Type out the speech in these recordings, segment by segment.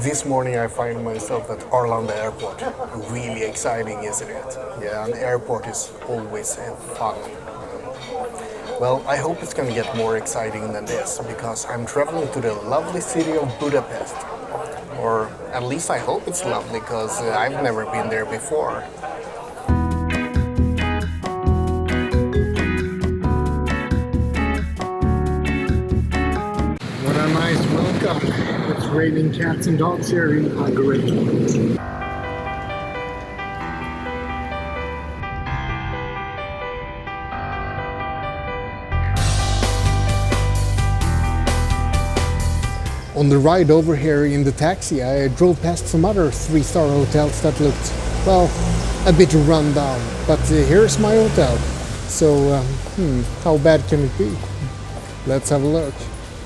This morning I find myself at Arlanda Airport. Really exciting, isn't it? Yeah, an airport is always fun. Well, I hope it's gonna get more exciting than this because I'm traveling to the lovely city of Budapest. Or at least I hope it's lovely because I've never been there before. What a nice welcome. It's raining cats and dogs here in Hungary. On the ride over here in the taxi, I drove past some other 3-star hotels that looked, well, a bit run down. But here's my hotel. So, how bad can it be? Let's have a look.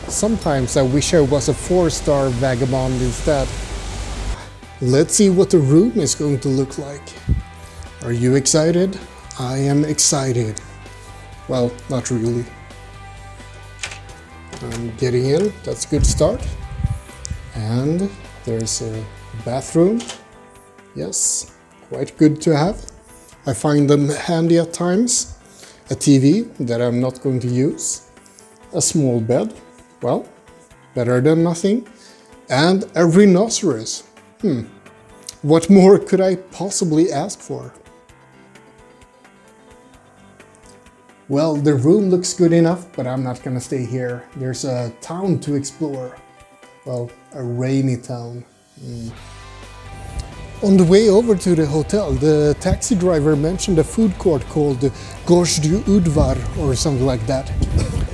Sometimes I wish I was a 4-star vagabond instead. Let's see what the room is going to look like. Are you excited? I am excited. Well, not really. I'm getting in, that's a good start. And there's a bathroom. Yes, quite good to have. I find them handy at times. A TV that I'm not going to use. A small bed, well, better than nothing. And a rhinoceros. What more could I possibly ask for? Well, the room looks good enough, but I'm not gonna stay here. There's a town to explore. Well, a rainy town. On the way over to the hotel, the taxi driver mentioned a food court called Gozsdu Udvar or something like that.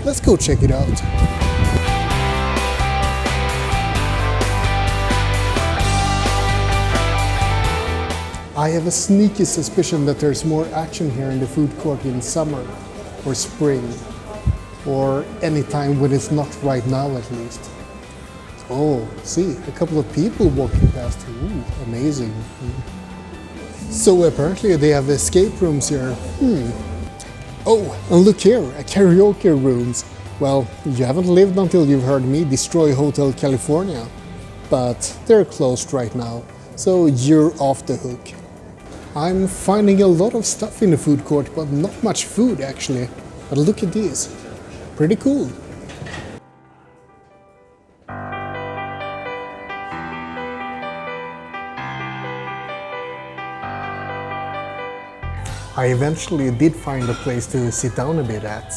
Let's go check it out. I have a sneaky suspicion that there's more action here in the food court in summer. Or spring, or any time when it's not right now at least. Oh, see, a couple of people walking past. Ooh, amazing. So apparently they have escape rooms here. Oh, and look here, a karaoke rooms. Well, you haven't lived until you've heard me destroy Hotel California. But they're closed right now, so you're off the hook. I'm finding a lot of stuff in the food court, but not much food actually. But look at these. Pretty cool. I eventually did find a place to sit down a bit at.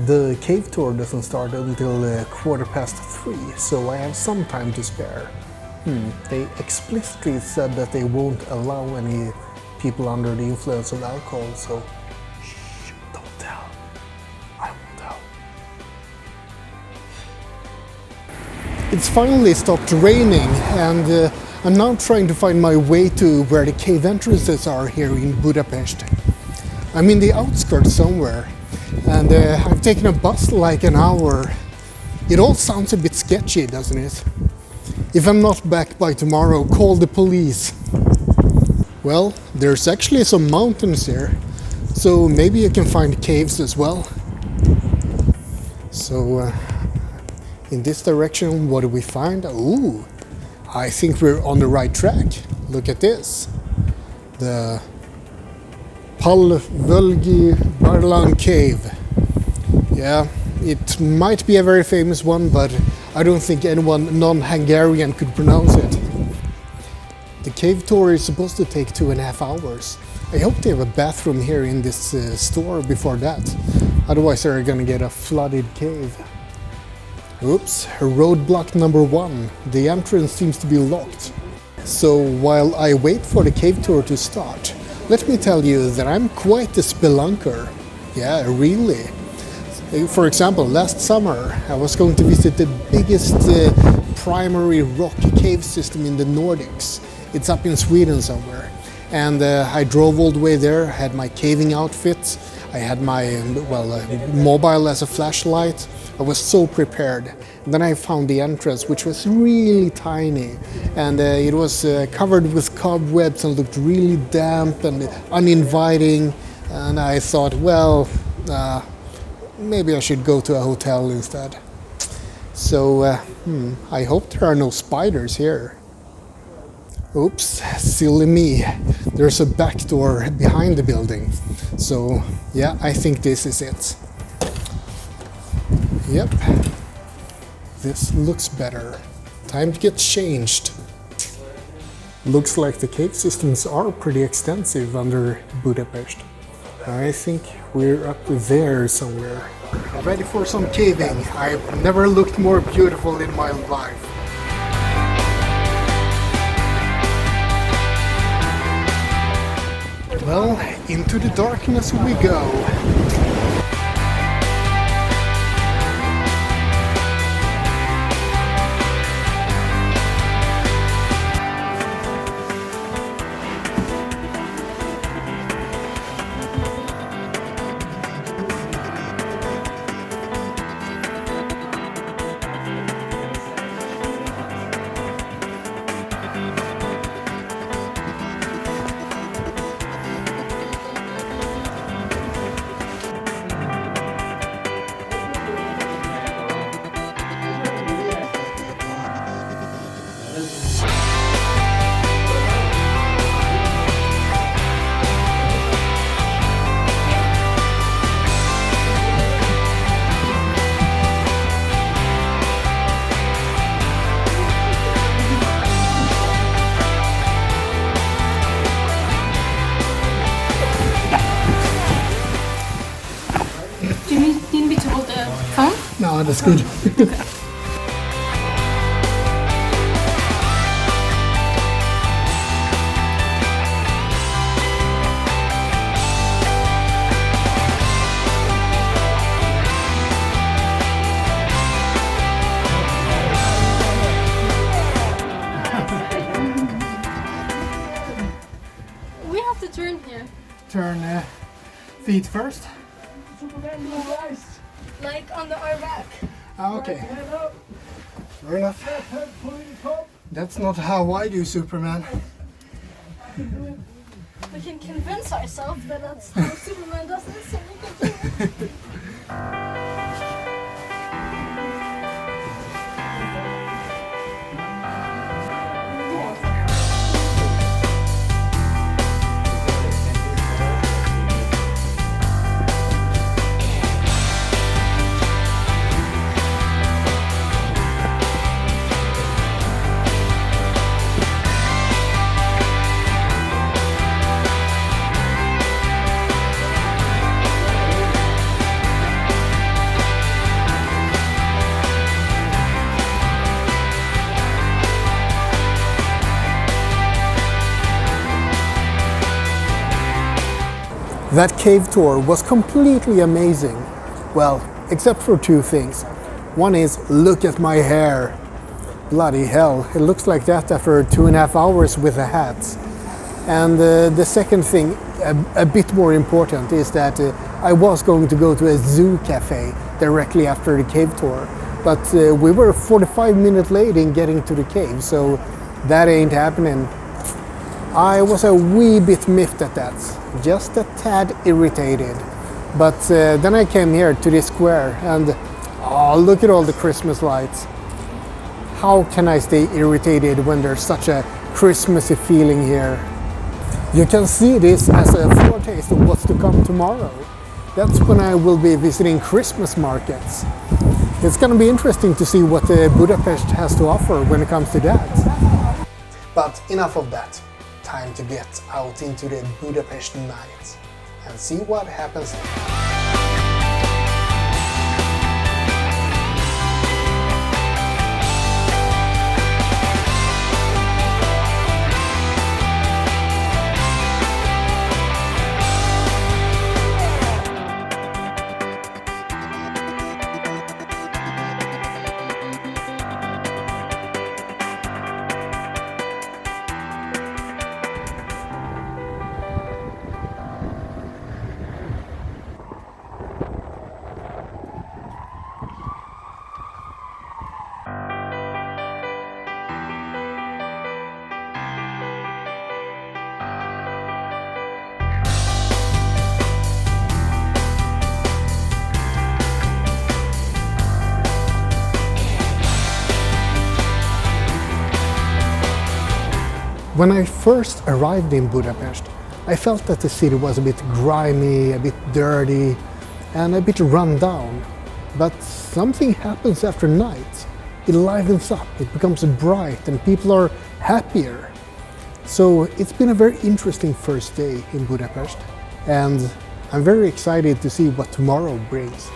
The cave tour doesn't start until 3:15, so I have some time to spare. They explicitly said that they won't allow any people under the influence of alcohol, so shh, don't tell. I won't tell. It's finally stopped raining, and I'm now trying to find my way to where the cave entrances are here in Budapest. I'm in the outskirts somewhere, and I've taken a bus like an hour. It all sounds a bit sketchy, doesn't it? If I'm not back by tomorrow, call the police. Well, there's actually some mountains here, so maybe you can find caves as well. So, in this direction, what do we find? Ooh, I think we're on the right track. Look at this. The Palvolgyi Cave. Yeah, it might be a very famous one, but I don't think anyone non-Hungarian could pronounce it. The cave tour is supposed to take 2.5 hours. I hope they have a bathroom here in this store before that. Otherwise they're gonna get a flooded cave. Oops, roadblock number 1. The entrance seems to be locked. So while I wait for the cave tour to start, let me tell you that I'm quite a spelunker. Yeah, really. For example, last summer I was going to visit the biggest primary rock cave system in the Nordics. It's up in Sweden somewhere. And I drove all the way there, I had my caving outfit, I had my mobile as a flashlight. I was so prepared. And then I found the entrance, which was really tiny, and it was covered with cobwebs and looked really damp and uninviting. And I thought, well, maybe I should go to a hotel instead. So I hope there are no spiders here. Oops, silly me. There's a back door behind the building. So yeah, I think this is it. Yep. This looks better. Time to get changed. Looks like the cave systems are pretty extensive under Budapest. I think we're up there somewhere. Ready for some caving. I've never looked more beautiful in my life. Well, into the darkness we go. No, that's good. We have to turn here. Turn feet first. Like on our back. Ah, okay. Fair enough. That's not how I do Superman. We can convince ourselves that that's how Superman does it, so we can do it. That cave tour was completely amazing. Well, except for two things. One is, look at my hair. Bloody hell, it looks like that after 2.5 hours with a hat. And the second thing, a bit more important, is that I was going to go to a zoo cafe directly after the cave tour. But we were 45 minutes late in getting to the cave, so that ain't happening. I was a wee bit miffed at that, just a tad irritated. But then I came here to this square and oh, look at all the Christmas lights. How can I stay irritated when there's such a Christmassy feeling here? You can see this as a foretaste of what's to come tomorrow. That's when I will be visiting Christmas markets. It's going to be interesting to see what Budapest has to offer when it comes to that. But enough of that. Time to get out into the Budapest night and see what happens. When I first arrived in Budapest, I felt that the city was a bit grimy, a bit dirty, and a bit run down. But something happens after night. It livens up, it becomes bright, and people are happier. So it's been a very interesting first day in Budapest, and I'm very excited to see what tomorrow brings.